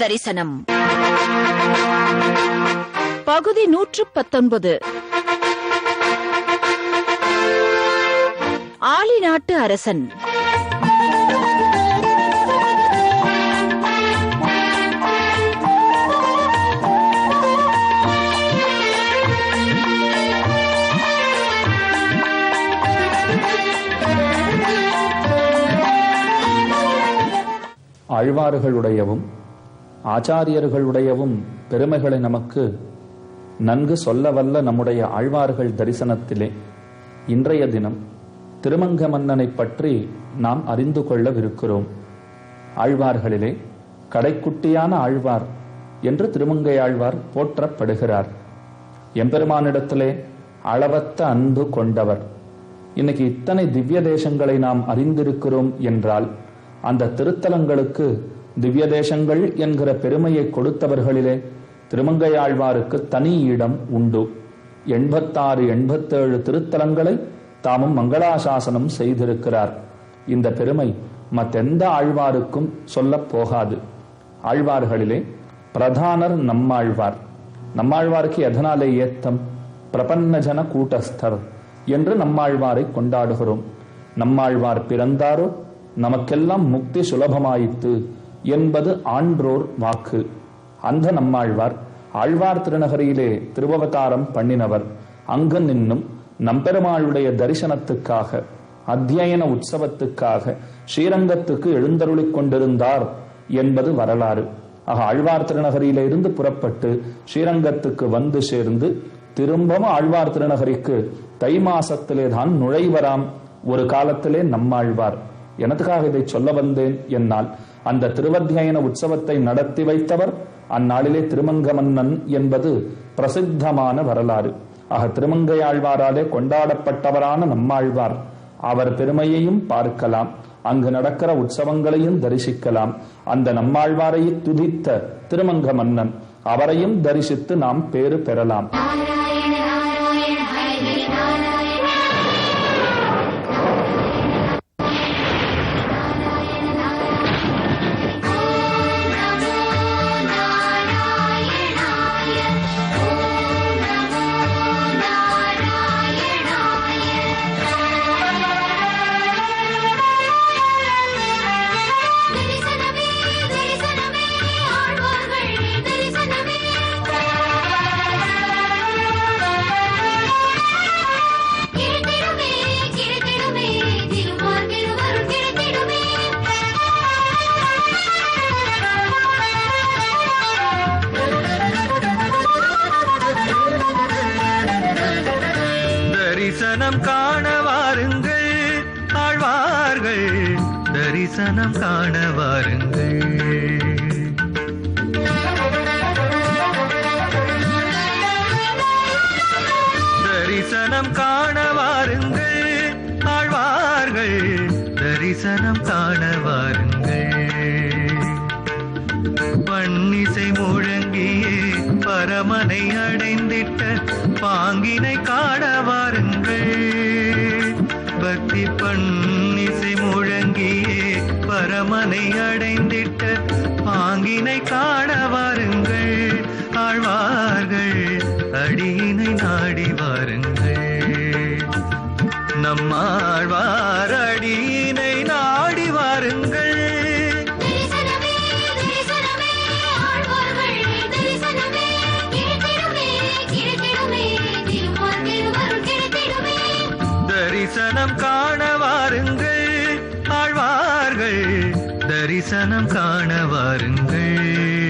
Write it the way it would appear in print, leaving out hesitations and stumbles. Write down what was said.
தரிசனம் பகுதி 119. ஆலி நாட்டு அரசன். ஆழ்வார்களுடையவும் ஆச்சாரியர்களுடையவும் பெருமைகளை நமக்கு நன்கு சொல்லவல்ல நம்முடைய ஆழ்வார்கள் தரிசனத்திலே இன்றைய தினம் திருமங்க மன்னனை பற்றி நாம் அறிந்து கொள்ளவிருக்கிறோம். ஆழ்வார்களிலே கடைக்குட்டியான ஆழ்வார் என்று திருமங்கை ஆழ்வார் போற்றப்படுகிறார். எம்பெருமானிடத்திலே அளவற்ற அன்பு கொண்டவர். இன்னைக்கு இத்தனை திவ்ய தேசங்களை நாம் அறிந்திருக்கிறோம் என்றால் அந்த திருத்தலங்களுக்கு திவ்ய தேசங்கள் என்கிற பெருமையை கொடுத்தவர்களிலே திருமங்கையாழ்வாருக்கு தனி இடம் உண்டு. 86-87 திருத்தலங்களை தாமும் மங்களாசாசனம் செய்திருக்கிறார். இந்த பெருமை மற்றெந்த ஆழ்வாருக்கும் சொல்ல போகாது. ஆழ்வார்களிலே பிரதானர் நம்மாழ்வார். நம்மாழ்வாருக்கு எதனாலே ஏத்தம்? பிரபன்னஜன கூட்டஸ்தர் என்று நம்மாழ்வாரை கொண்டாடுகிறோம். நம்மாழ்வார் பிறந்தாரோ நமக்கெல்லாம் முக்தி சுலபமாயிற்று என்பது ஆன்றோர் வாக்கு. அந்த நம்மாழ்வார் ஆழ்வார் திருநகரியிலே திருவவதாரம் பண்ணினவர். அங்கு நின்னும் நம்பெருமாளுடைய தரிசனத்துக்காக அத்தியன உற்சவத்துக்காக ஸ்ரீரங்கத்துக்கு எழுந்தருளிக் கொண்டிருந்தார் என்பது வரலாறு. ஆக ஆழ்வார் திருநகரியில இருந்து புறப்பட்டு ஸ்ரீரங்கத்துக்கு வந்து சேர்ந்து திரும்பவும் ஆழ்வார் திருநகரிக்கு தை மாசத்திலே தான் நுழைவராம் ஒரு காலத்திலே நம்மாழ்வார். எனதுக்காக இதை சொல்ல வந்தேன் என்னால் அந்த திருவத்தியன உற்சவத்தை நடத்தி வைத்தவர் அந்நாளிலே திருமங்க மன்னன் என்பது பிரசித்தமான வரலாறு. ஆக திருமங்கை ஆழ்வாராலே கொண்டாடப்பட்டவரான நம்மாழ்வார். அவர் பெருமையையும் பார்க்கலாம், அங்கு நடக்கிற உற்சவங்களையும் தரிசிக்கலாம். அந்த நம்மாழ்வாரை துதித்த திருமங்க மன்னன் அவரையும் தரிசித்து நாம் பேறு பெறலாம். தரிசனம் காண வாருங்கள் ஆழ்வார்கள், தரிசனம் காண வாருங்கள். தரிசனம் காண வாருங்கள் ஆழ்வார்கள், தரிசனம் காண வாருங்கள். பன்னிசை முழங்கியே பரமனை அடைந்திட்ட பாங்கினை காண வாருங்கள். பக்தி பன்னிசை முழங்கியே பரமனை அடைந்திட்ட பாங்கினை காண வாருங்கள். ஆழ்வார்கள் அடியினை நாடி வாருங்கள். நம்மாழ்வார் அடியினை நாடி வாருங்கள். தரிசனம் காண வாருங்கள் ஆழ்வார்கள், தரிசனம் காண வாருங்கள்.